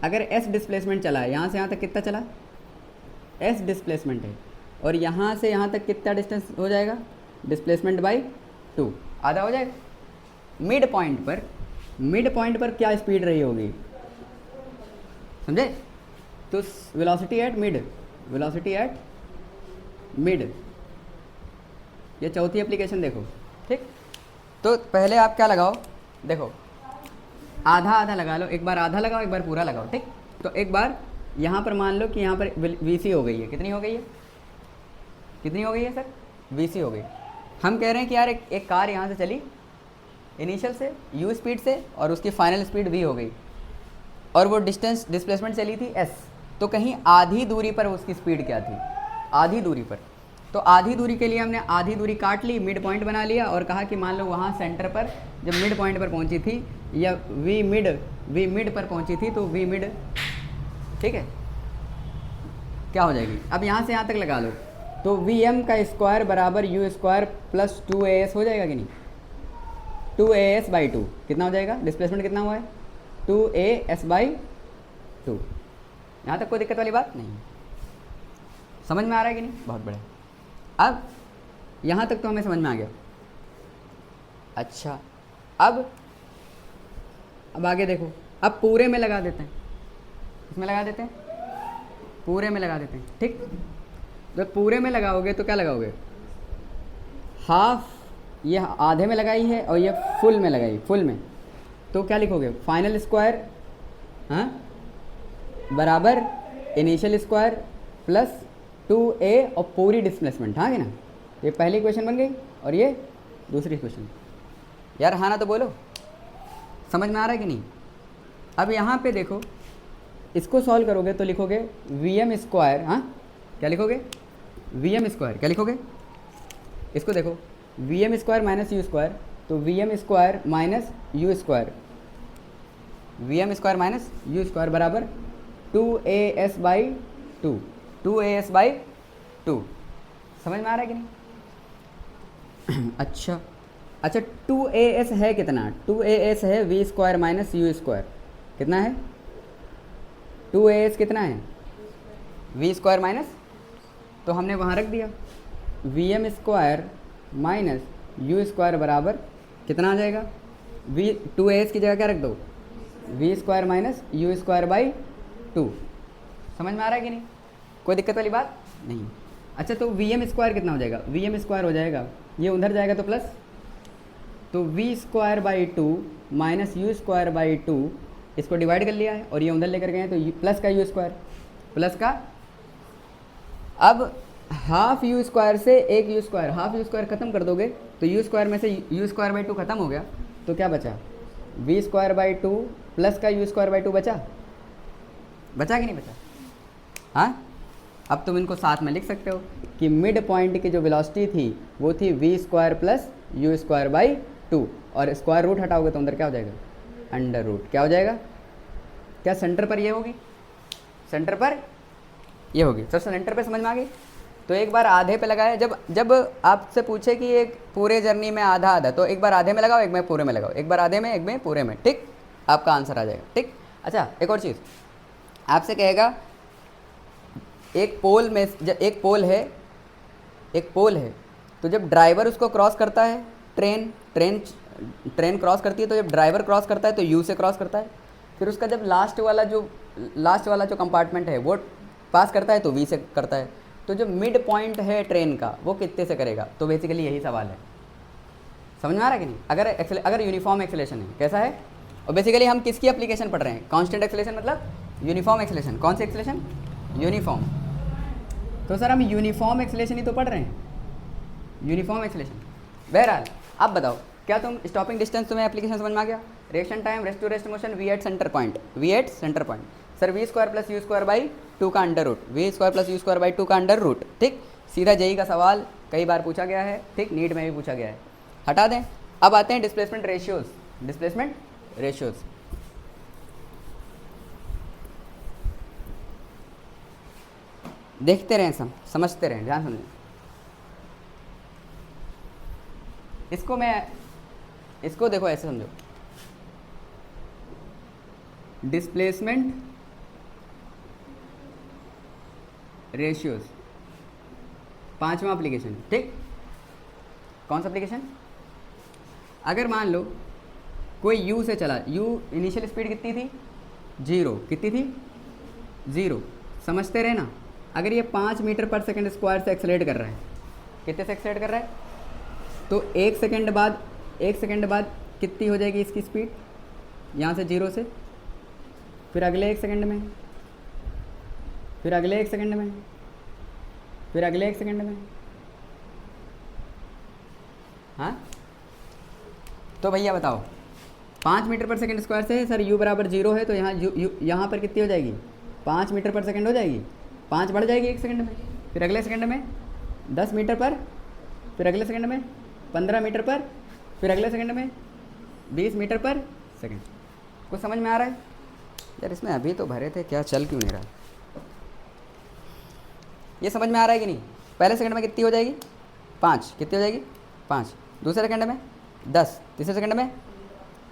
अगर एस डिस्प्लेसमेंट चला है, यहाँ से यहाँ तक कितना चला? एस डिस्प्लेसमेंट है, और यहाँ से यहाँ तक कितना डिस्टेंस हो जाएगा? डिस्प्लेसमेंट बाई 2, आधा हो जाएगा। मिड पॉइंट पर क्या स्पीड रही होगी, समझे? तो वेलोसिटी एट मिड, ये चौथी एप्लीकेशन देखो। ठीक, तो पहले आप क्या लगाओ, देखो, आधा लगा लो, एक बार आधा लगाओ, एक बार पूरा लगाओ। ठीक, तो एक बार यहाँ पर मान लो कि यहाँ पर VC हो गई है, कितनी हो गई है सर? VC हो गई। हम कह रहे हैं कि यार एक कार यहाँ से चली इनिशियल से u स्पीड से, और उसकी फाइनल स्पीड v हो गई, और वो डिस्प्लेसमेंट चली थी s, तो कहीं आधी दूरी पर उसकी स्पीड क्या थी? आधी दूरी पर। तो आधी दूरी के लिए हमने आधी दूरी काट ली, मिड पॉइंट बना लिया, और कहा कि मान लो वहाँ सेंटर पर जब मिड पॉइंट पर पहुँची थी, या वी मिड पर पहुँची थी, तो वी मिड, ठीक है, क्या हो जाएगी? अब यहाँ से यहाँ तक लगा लो, तो Vm का स्क्वायर बराबर u स्क्वायर प्लस 2as हो जाएगा कि नहीं? 2as/2 कितना हो जाएगा? डिस्प्लेसमेंट कितना हुआ है? 2as/2। यहाँ तक कोई दिक्कत वाली बात नहीं, समझ में आ रहा है कि नहीं? बहुत बढ़िया। अब यहाँ तक तो हमें समझ में आ गया। अच्छा, अब आगे देखो, अब पूरे में लगा देते हैं, इसमें लगा देते हैं, पूरे में लगा देते हैं। ठीक, जब पूरे में लगाओगे तो क्या लगाओगे? हाफ, ये आधे में लगाई है और ये फुल में लगाई, फुल में, तो क्या लिखोगे? फाइनल स्क्वायर, हाँ, बराबर इनिशियल स्क्वायर प्लस 2a और पूरी डिस्प्लेसमेंट, हाँ कि ना? ये पहली क्वेश्चन बन गई और ये दूसरी क्वेश्चन। यार हाँ ना तो बोलो, समझ में आ रहा है कि नहीं? अब यहाँ पे देखो, इसको सॉल्व करोगे तो लिखोगे Vm स्क्वायर, हाँ क्या लिखोगे? Vm स्क्वायर, क्या लिखोगे? इसको देखो, Vm square minus u square, तो Vm square minus u square, Vm square minus u square बराबर 2as/2, 2as/2। समझ में आ रहा है कि नहीं? अच्छा, 2as है कितना? 2as है v square minus u square, कितना है? 2as कितना है? v स्क्वायर माइनस, तो हमने वहाँ रख दिया Vm square minus u square बराबर कितना आ जाएगा? 2as की जगह क्या रख दो? v square minus u square. समझ में आ रहा है कि नहीं? कोई दिक्कत वाली बात नहीं। अच्छा तो वी एम स्क्वायर कितना हो जाएगा, वी एम स्क्वायर हो जाएगा, ये उधर जाएगा तो प्लस, तो v square by two minus u square by two, इसको डिवाइड कर लिया है और ये उधर लेकर गए हैं तो प्लस का यू स्क्वायर, प्लस का, अब हाफ यू स्क्वायर से एक you square, half you square खत्म कर दोगे तो यू स्क्वायर में से यू स्क्वायर बाई टू खत्म हो गया, तो क्या बचा, v square by two plus का यू स्क्वायर बाई टू बचा, बचा कि नहीं बचा। हाँ, अब तुम इनको साथ में लिख सकते हो कि मिड पॉइंट की जो वेलोसिटी थी वो थी v square plus u square by two, और स्क्वायर रूट हटाओगे तो अंदर क्या हो जाएगा, अंडर रूट, क्या हो जाएगा, क्या सेंटर पर ये होगी, सेंटर पर ये होगी, सब सेंटर पे समझ में आ गई। तो एक बार आधे पे लगाए, जब आपसे पूछे कि एक पूरे जर्नी में आधा आधा, तो एक बार आधे में लगाओ, एक में पूरे में लगाओ, एक बार आधे में एक में पूरे में, ठीक, आपका आंसर आ जाएगा। ठीक, अच्छा एक और चीज़ आपसे कहेगा, एक पोल में एक पोल है तो जब ड्राइवर उसको क्रॉस करता है, ट्रेन क्रॉस करती है, तो जब ड्राइवर क्रॉस करता है तो यू से क्रॉस करता है, फिर उसका जब लास्ट वाला जो कंपार्टमेंट है वो पास करता है तो वी से करता है, तो जो मिड पॉइंट है ट्रेन का वो कितने से करेगा, तो बेसिकली यही सवाल है। समझ में आ रहा है कि नहीं, अगर यूनिफॉर्म एक्सेलेरेशन है कैसा है, और बेसिकली हम किसकी एप्लीकेशन पढ़ रहे हैं, कांस्टेंट एक्सेलेरेशन मतलब यूनिफॉर्म एक्सेलेरेशन, कौन सी एक्सेलेरेशन, यूनिफॉर्म, तो सर हम यूनिफॉर्म एक्सेलेरेशन ही तो पढ़ रहे हैं, यूनिफॉर्म एक्सेलेरेशन। बहरहाल अब बताओ, क्या तुम स्टॉपिंग डिस्टेंस तुम्हें एप्लीकेशन समझ में आ गया, reaction time, rest to rest motion, v at centre point, sir v square plus u square by two का under root, v square plus u square by two का अंडर रूट। ठीक, सीधा JEE का सवाल कई बार पूछा गया है, ठीक, नीट में भी पूछा गया है, हटा दें। अब आते हैं डिस्प्लेसमेंट रेशियोज, देखते रहें, समझते रहें, ध्यान समझें। इसको देखो ऐसे समझो, डिस्प्लेसमेंट रेशियोज, पांचवा एप्लीकेशन। ठीक, कौन सा एप्लीकेशन, अगर मान लो कोई यू से चला, यू इनिशियल स्पीड कितनी थी, जीरो, कितनी थी, जीरो, समझते रहे ना। अगर ये 5 मीटर पर सेकंड स्क्वायर से एक्सेलरेट कर रहा है, कितने से एक्सेलरेट कर रहा है, तो एक सेकंड बाद कितनी हो जाएगी इसकी स्पीड, यहाँ से जीरो से, फिर अगले एक सेकंड में, फिर अगले एक सेकंड में, फिर अगले एक सेकंड में। हाँ, तो भैया बताओ, 5 मीटर पर सेकंड स्क्वायर से सर u बराबर जीरो है, तो यहाँ पर कितनी हो जाएगी, 5 मीटर पर सेकंड हो जाएगी, 5 बढ़ जाएगी एक सेकंड में, फिर अगले सेकंड में 10 मीटर पर, फिर अगले सेकंड में 15 मीटर पर, फिर अगले सेकंड में 20 मीटर पर सेकंड। कुछ समझ में आ रहा है यार, इसमें अभी तो भरे थे, क्या चल क्यों नहीं रहा, ये समझ में आ रहा है कि नहीं। पहले सेकंड में कितनी हो जाएगी, 5, कितनी हो जाएगी, 5, दूसरे सेकंड में 10, तीसरे सेकंड में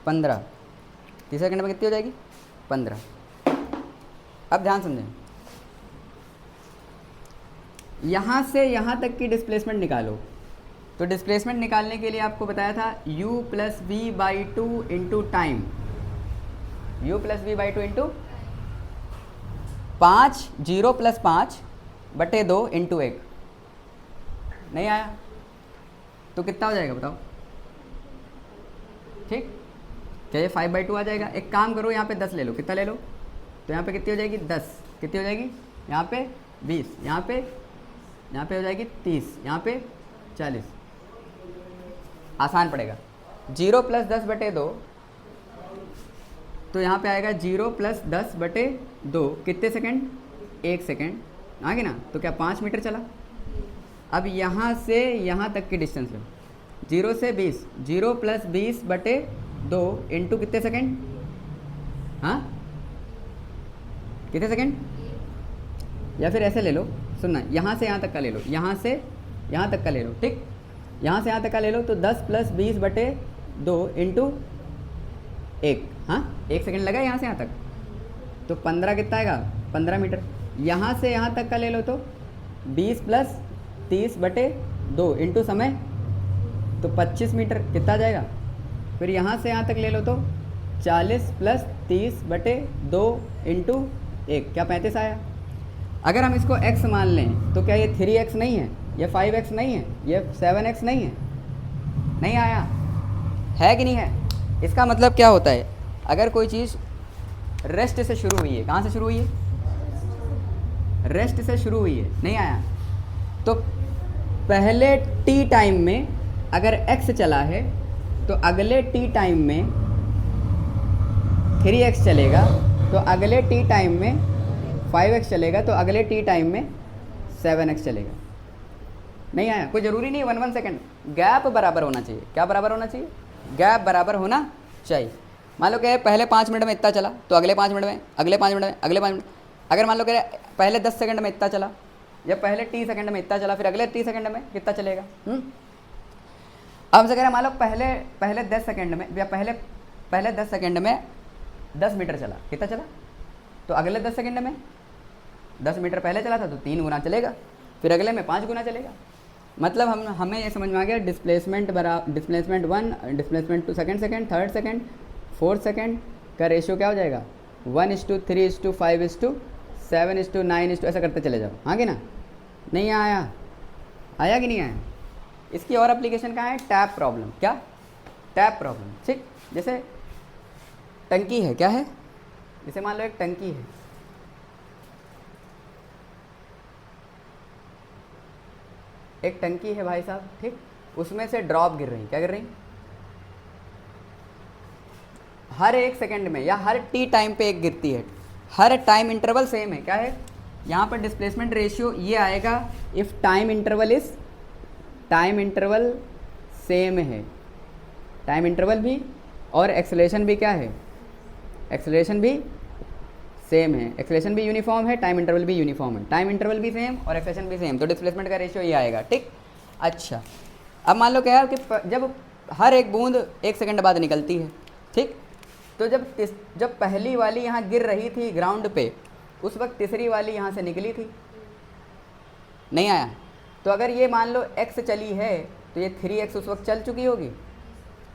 15, तीसरे सेकंड में कितनी हो जाएगी, 15। अब ध्यान समझें, यहाँ से यहाँ तक की डिस्प्लेसमेंट निकालो, तो डिस्प्लेसमेंट निकालने के लिए आपको बताया था u plus v by two into time, u plus v by two into 5, 0 plus 5 बटे 2 इंटू 1, नहीं आया तो कितना हो जाएगा बताओ। ठीक, क्या ये 5/2 आ जाएगा। एक काम करो, यहाँ पे 10 ले लो, कितना ले लो, तो यहाँ पे कितनी हो जाएगी 10, कितनी हो जाएगी, यहाँ पे 20, यहाँ पे हो जाएगी 30, यहाँ पे 40, आसान पड़ेगा। 0 प्लस 10 बटे 2, तो यहाँ पे आएगा 0 प्लस 10 बटे 2, कितने सेकंड, 1 सेकंड, आ गया ना, तो क्या 5 मीटर चला। अब यहाँ से यहाँ तक की डिस्टेंस लो, 0 से 20, 0 प्लस 20 बटे 2 इंटू कितने सेकंड, हाँ कितने सेकंड, या फिर ऐसे ले लो, सुनना, यहाँ से यहाँ तक का ले लो, यहाँ से यहाँ तक का ले लो, ठीक, यहाँ से यहाँ तक का ले लो, तो 10 प्लस 20 बटे 2 इंटू 1, हाँ 1 सेकंड लगा यहाँ से यहाँ तक, तो 15 कितना आएगा, 15 मीटर। यहाँ से यहाँ तक का ले लो तो 20 प्लस 30 बटे 2 इंटू समय, तो 25 मीटर, कितना आ जाएगा। फिर यहाँ से यहाँ तक ले लो तो 40 प्लस 30 बटे 2 इंटू 1, क्या 35 आया। अगर हम इसको x मान लें तो क्या ये 3x नहीं है, ये 5x नहीं है, ये 7x नहीं है? नहीं आया है कि नहीं है? इसका मतलब क्या होता है, अगर कोई चीज़ रेस्ट से शुरू हुई है, कहाँ से शुरू हुई है? रेस्ट से शुरू हुई है, नहीं आया? तो पहले t टाइम में अगर x चला है तो अगले t टाइम में 3x चलेगा, तो अगले t टाइम में 5x चलेगा, तो अगले t टाइम में 7x चलेगा। नहीं आया? कोई ज़रूरी नहीं है 1 सेकंड, गैप बराबर होना चाहिए। क्या बराबर होना चाहिए? गैप बराबर होना चाहिए। मान लो कह पहले 5 मिनट में इतना चला, तो अगले 5 मिनट में, अगले 5 मिनट में, अगले 5 मिनट। अगर मान लो कह पहले 10 सेकंड में इतना चला, या पहले t सेकंड में इतना चला, फिर अगले t सेकंड में कितना चलेगा? अब हमसे कह रहे हैं मान लो पहले 10 सेकंड में, या पहले 10 सेकंड में 10 मीटर चला, कितना चला? तो अगले 10 सेकंड में 10 मीटर पहले चला था तो 3 गुना चलेगा, फिर अगले में 5 गुना चलेगा। मतलब हमें ये समझ में आ गया, displacement 1, displacement 2, second, third second, fourth second का रेशियो क्या हो जाएगा? 1:3:5:7:9 ऐसा करते चले जाओ। हाँ कि ना? नहीं आया? आया कि नहीं आया? इसकी और एप्लीकेशन कहाँ है? Tap problem. क्या? Tap problem. ठीक, जैसे टंकी है, क्या है? जैसे मान लो एक टंकी है, एक टंकी है भाई साहब, ठीक, उसमें से ड्रॉप गिर रही। क्या गिर रही? हर 1 सेकंड में या हर टी टाइम पे एक गिरती है, हर टाइम इंटरवल सेम है। क्या है? यहाँ पर डिस्प्लेसमेंट रेशियो ये आएगा इफ़ टाइम इंटरवल सेम है, टाइम इंटरवल भी और एक्सेलरेशन भी क्या है? एक्सेलरेशन भी सेम है, एक्सेलरेशन भी यूनिफॉर्म है, टाइम इंटरवल भी यूनिफॉर्म है, टाइम इंटरवल भी सेम और एक्सेलरेशन भी सेम, तो डिस्प्लेसमेंट का रेशियो ये आएगा। ठीक, अच्छा अब मान लो क्या है कि जब हर एक बूंद 1 सेकंड बाद निकलती है, ठीक, तो जब पहली वाली यहाँ गिर रही थी ग्राउंड पे, उस वक्त तीसरी वाली यहाँ से निकली थी। नहीं आया? तो अगर ये मान लो x चली है तो ये 3x उस वक्त चल चुकी होगी।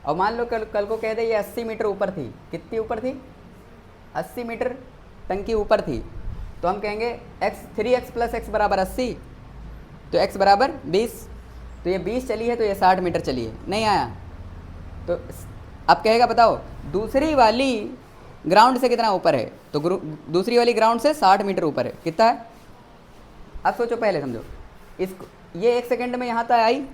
और मान लो कल को कह दे ये 80 मीटर ऊपर थी। कितनी ऊपर थी? 80 मीटर टंकी ऊपर थी, तो हम कहेंगे 3x + x बराबर 80, तो x बराबर 20, तो ये 20 चली है तो ये 60 मीटर चली है। नहीं आया? तो अब कहेगा बताओ दूसरी वाली ग्राउंड से कितना ऊपर है? तो दूसरी वाली ग्राउंड से 60 मीटर ऊपर है। कितना है? अब सोचो, पहले समझो, इसको ये 1 सेकंड में यहाँ तक आई,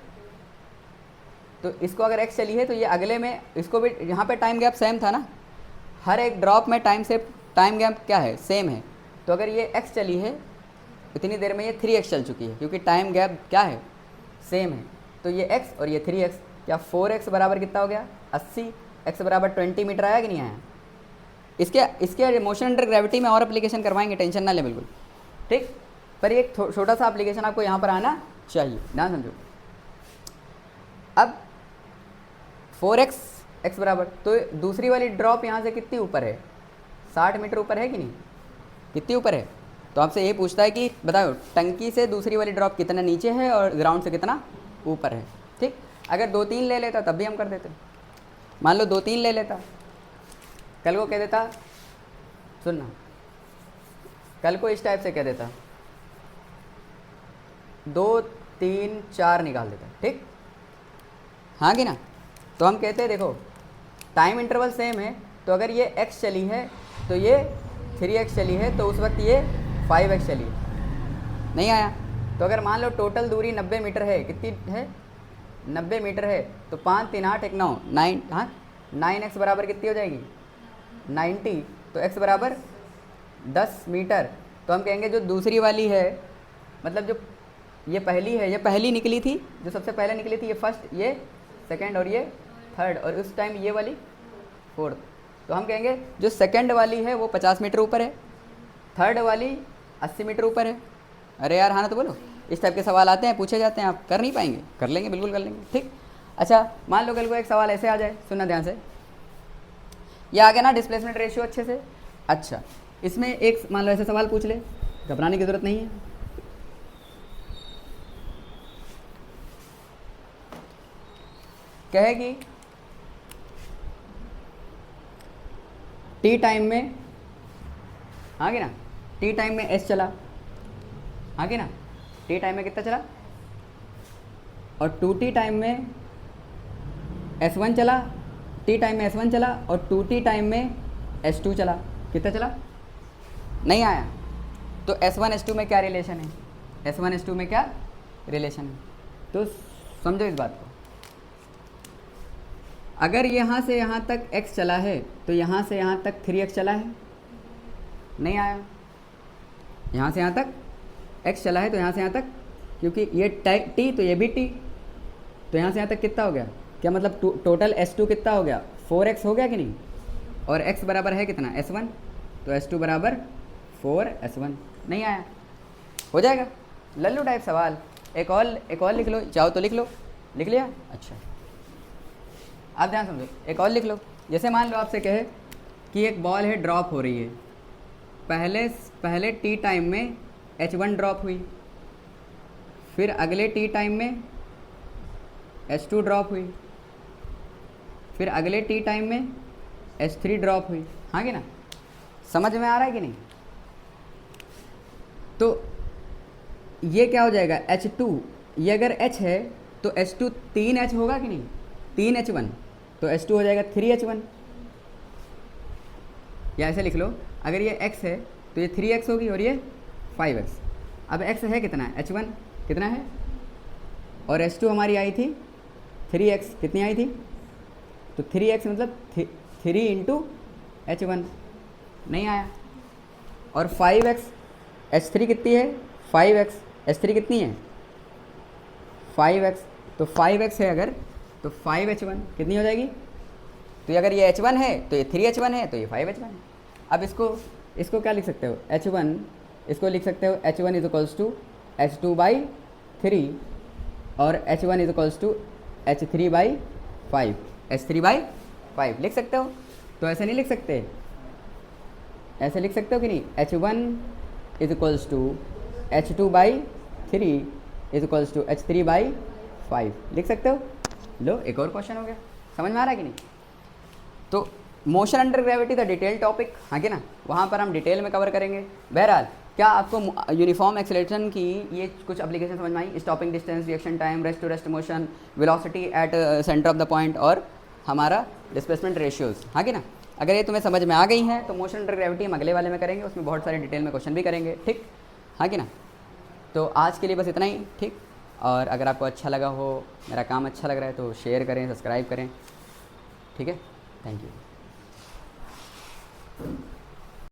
तो इसको अगर x चली है तो ये अगले में, इसको भी यहाँ पे टाइम गैप सेम था ना, हर एक ड्रॉप में टाइम गैप क्या है? सेम है। तो अगर ये x चली है इतनी देर में ये 3x चल चुकी है, क्योंकि टाइम गैप क्या है? सेम है। तो ये x और ये 3x, क्या 4x बराबर कितना हो गया? 80, x बराबर 20 मीटर आया कि नहीं आया? इसके मोशन अंडर ग्रेविटी में और एप्लीकेशन करवाएंगे, टेंशन ना ले बिल्कुल। ठीक, पर एक छोटा सा एप्लीकेशन आपको यहाँ पर आना चाहिए, ध्यान समझो। अब 4x x बराबर, तो दूसरी वाली ड्रॉप यहाँ से कितनी ऊपर है? 60 मीटर ऊपर है कि नहीं? कितनी ऊपर है? तो आपसे ये पूछता है कि बताओ टंकी से दूसरी वाली ड्रॉप कितना नीचे है और ग्राउंड से कितना ऊपर है। ठीक, अगर 2-3 ले लेता तब भी हम कर देते। मान लो 2-3 ले लेता, कल को कह देता, सुनना, कल को इस टाइप से कह देता 2, 3, 4 निकाल देता। ठीक, हाँ कि ना? तो हम कहते हैं देखो टाइम इंटरवल सेम है, तो अगर ये x चली है तो ये 3x चली है, तो उस वक्त ये 5x चली है। नहीं आया? तो अगर मान लो टोटल दूरी 90 मीटर है, कितनी है? 90 मीटर है, तो 5, 3, 8, 1, 9, 9, हाँ 9x बराबर कितनी हो जाएगी? 90, तो x बराबर 10 मीटर। तो हम कहेंगे जो दूसरी वाली है, मतलब जो ये पहली है, ये पहली निकली थी, जो सबसे पहले निकली थी, ये फर्स्ट, ये सेकंड और ये थर्ड, और उस टाइम ये वाली फोर्थ। तो हम कहेंगे जो सेकंड वाली है वो 50 मीटर ऊपर है, थर्ड वाली 80 मीटर ऊपर है। अरे यार हाँ ना, तो बोलो, इस टाइप के सवाल आते हैं, पूछे जाते हैं, आप कर नहीं पाएंगे? कर लेंगे, बिल्कुल कर लेंगे। ठीक, अच्छा मान लो कल को एक सवाल ऐसे आ जाए, सुनना ध्यान से, ये आ गया ना डिस्प्लेसमेंट रेशियो अच्छे से। अच्छा, इसमें एक मान लो ऐसे सवाल पूछ ले, घबराने की ज़रूरत नहीं है। कहेगी टी टाइम में, हाँ कि ना, टी टाइम में एस चला, हाँ कि ना, टी टाइम में कितना चला, और 2t टाइम में S1 चला, t टाइम में S1 चला, और 2t टाइम में S2 चला। कितना चला? नहीं आया। तो S1 S2 में क्या रिलेशन है, S1 S2 में क्या रिलेशन है? तो समझो इस बात को, अगर यहाँ से यहाँ तक x चला है तो यहाँ से यहाँ तक 3x चला है, नहीं आया। यहाँ से यहाँ तक x चला है तो यहाँ से यहाँ तक, क्योंकि ये t तो ये भी t, तो यहाँ से यहाँ तक कितना हो गया, क्या मतलब टोटल S2 कितना हो गया, 4x हो गया कि नहीं, और x बराबर है कितना, S1, तो S2 बराबर 4S1। नहीं आया। हो जाएगा लल्लू टाइप सवाल। एक और लिख लो, चाहो तो लिख लो। लिख लिया? अच्छा, आप ध्यान समझो, एक और लिख लो। जैसे मान लो आपसे कहे कि एक बॉल है ड्रॉप हो रही है, पहले टी टाइम में H1 ड्रॉप हुई, फिर अगले टी टाइम में S2 ड्रॉप हुई, फिर अगले टी टाइम में S3 ड्रॉप हुई। हाँ कि ना, समझ में आ रहा है कि नहीं? तो ये क्या हो जाएगा, H2, ये अगर H है तो H2 3H होगा कि नहीं, 3H1, तो H2 हो जाएगा 3H1। या ऐसे लिख लो, अगर ये x है तो ये 3x होगी और ये 5x। अब x है कितना, H1 कितना है, और H2 हमारी आई थी 3x, कितनी आई थी, तो 3x मतलब 3 इंटू H1, नहीं आया। और 5x, H3 कितनी है, 5x, H3 कितनी है, 5x, तो 5x है अगर, तो 5H1 कितनी हो जाएगी, तो अगर ये H1 है तो ये 3H1 है, तो ये 5H1 है। अब इसको क्या लिख सकते हो, H1, इसको लिख सकते हो H1 is equals to H2/3, और H1 is equals to H3/5, H3/5 लिख सकते हो। तो ऐसे नहीं लिख सकते, ऐसे लिख सकते हो कि नहीं, H1 is equals to H2/3 is equals to H3/5 लिख सकते हो। लो, एक और क्वेश्चन हो गया। समझ में आ रहा है कि नहीं? तो motion under gravity the detail topic, हाँ कि ना, वहाँ पर हम डिटेल में कवर करेंगे। बहरहाल, क्या आपको यूनिफॉर्म एक्सेलरेशन की ये कुछ एप्लीकेशन समझ में आई? Stopping distance, reaction time, rest to rest motion, velocity at centre of the point, और हमारा डिस्प्लेसमेंट रेशियोज। हाँ कि ना, अगर ये तुम्हें समझ में आ गई हैं तो मोशन अंडर ग्रेविटी हम अगले वाले में करेंगे, उसमें बहुत सारे डिटेल में क्वेश्चन भी करेंगे। ठीक, हाँ कि ना। तो आज के लिए बस इतना ही। ठीक, और अगर आपको अच्छा लगा हो, मेरा काम अच्छा लग रहा है, तो शेयर करें, सब्सक्राइब करें। ठीक है, थैंक यू।